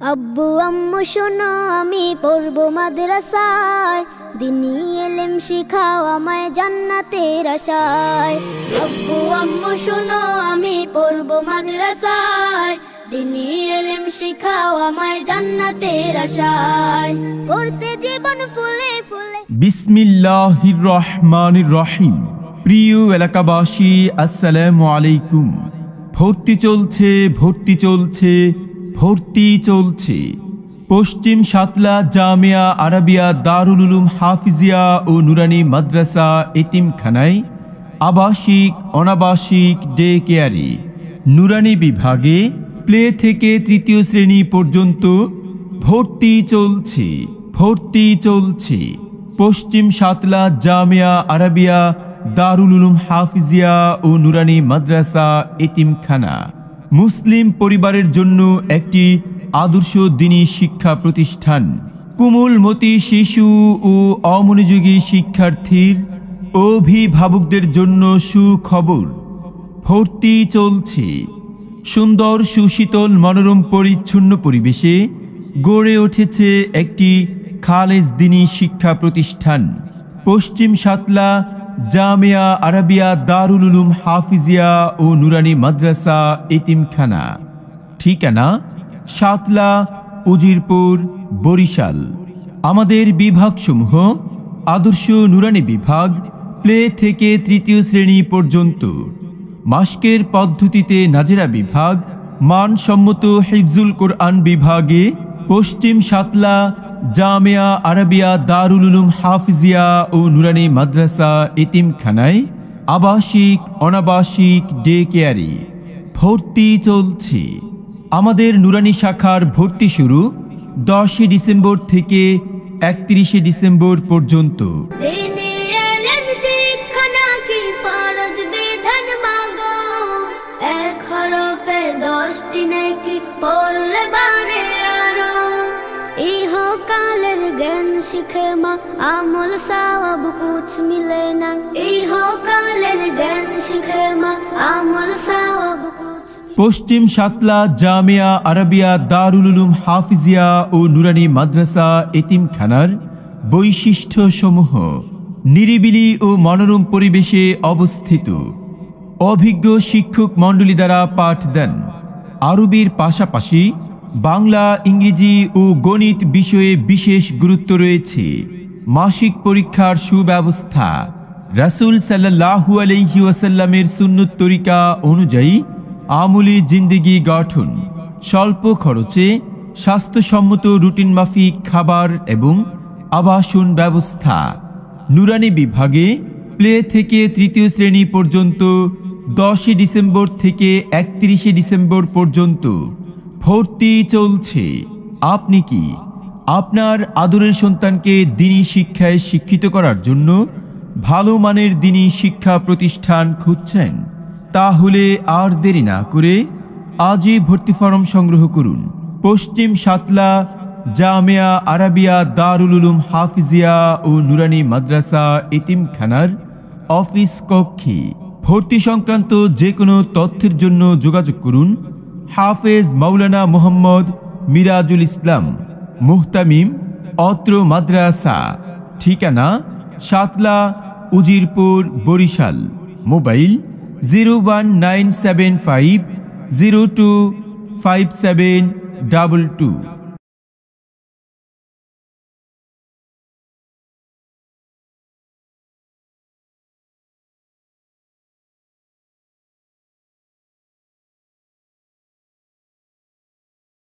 আব্বু আম্মু শোনো আমি পড়বো মাদ্রাসায়, দিনী ইলম শিখাও আমায় জান্নাতের আশায়। আব্বু আম্মু শোনো আমি পড়বো মাদ্রাসায়, দিনী ইলম শিখাও আমায় জান্নাতের আশায়। করতে জীবন ফুলে ফুলে। বিসমিল্লাহির রহমানির রহিম। প্রিয় এলাকাবাসী, আসসালামু আলাইকুম। ভর্তি চলছে, ভর্তি চলছে, ভর্তি চলছে। পশ্চিম সাতলা জামিয়া আরাবিয়া দারুল উলুম হাফিজিয়া ও নুরানি মাদ্রাসা এতিমখানায় আবাসিক অনাবাসিক ডে কেয়ারে নুরানি বিভাগে প্লে থেকে তৃতীয় শ্রেণী পর্যন্ত ভর্তি চলছে, ভর্তি চলছে। পশ্চিম সাতলা জামিয়া আরাবিয়া দারুল উলুম হাফিজিয়া ও নুরানি মাদ্রাসা এতিমখানা মুসলিম পরিবারের জন্য একটি আদর্শ দ্বীনী শিক্ষা প্রতিষ্ঠান। কোমলমতি শিশু ও অমনোযোগী শিক্ষার্থীর অভিভাবকদের জন্য সুখবর, ভর্তি চলছে। সুন্দর সুশীতল মনোরম পরিচ্ছন্ন পরিবেশে গড়ে উঠেছে একটি খালেজ দ্বীনী শিক্ষা প্রতিষ্ঠান, পশ্চিম সাতলা জামিয়া আরাবিয়া দারুল উলুম হাফিজিয়া ও নুরানি মাদ্রাসা এতিমখানা। ঠিকানা সাতলা, উজিরপুর, বরিশাল। আমাদের বিভাগসমূহ: আদর্শ নুরানি বিভাগ প্লে থেকে তৃতীয় শ্রেণী পর্যন্ত, মাস্কের পদ্ধতিতে নাজেরা বিভাগ, মানসম্মত হিফজুল কোরআন বিভাগে পশ্চিম সাতলা জামিয়া আরাবিয়া দারুল উলুম হাফিজিয়া ও নুরানি মাদ্রাসা এতিমখানায় আবাসিক অনাবাসিক ডে কেয়ারে ভর্তি চলছে। আমাদের নুরানি শাখার ভর্তি শুরু 10 ডিসেম্বর থেকে 31 ডিসেম্বর পর্যন্ত। ইহকালের জ্ঞান শিখে মা আমল সওয়াব কুছ মিলে না। ইহকালের জ্ঞান শিখে মা আমল সওয়াব কুছ। পশ্চিম সাতলা জামিয়া আরাবিয়া দারুল উলুম হাফিজিয়া ও নুরানি মাদ্রাসা এতিমখানার বৈশিষ্ট্য সমূহ: নিরিবিলি ও মনোরম পরিবেশে অবস্থিত, অভিজ্ঞ শিক্ষক মণ্ডলী দ্বারা পাঠ দেন। আরবির পাশাপাশি বাংলা, ইংরেজি ও গণিত বিষয়ে বিশেষ গুরুত্ব রয়েছে। মাসিক পরীক্ষার সুব্যবস্থা। রাসূল সাল্লাল্লাহু আলাইহি ওয়াসাল্লামের সুন্নত তরিকা অনুযায়ী আমলি জিন্দেগি গঠন। স্বল্প খরচে স্বাস্থ্যসম্মত রুটিন মাফিক খাবার এবং আবাসন ব্যবস্থা। নুরানি বিভাগে প্লে থেকে তৃতীয় শ্রেণী পর্যন্ত 10 ডিসেম্বর থেকে 31 ডিসেম্বর পর্যন্ত ভর্তি চলছে। আপনি কি আপনার আদরের সন্তানকে দ্বীনী শিক্ষায় শিক্ষিত করার জন্য ভালো মানের দ্বীনী শিক্ষা প্রতিষ্ঠান খুঁজছেন? তাহলে আর দেরি না করে আজই ভর্তি ফরম সংগ্রহ করুন। পশ্চিম সাতলা জামিয়া আরাবিয়া দারুল উলুম হাফিজিয়া ও নুরানি মাদ্রাসা এতিমখানার অফিস কক্ষে। ভর্তি সংক্রান্ত যে কোনো তথ্যের জন্য যোগাযোগ করুন হাফেজ মাওলানা মোহাম্মদ মিরাজুল ইসলাম, মুহতামিম, অত্র মাদ্রাসা। ঠিকানা সাতলা, উজিরপুর, বরিশাল। মোবাইল 01975 025722।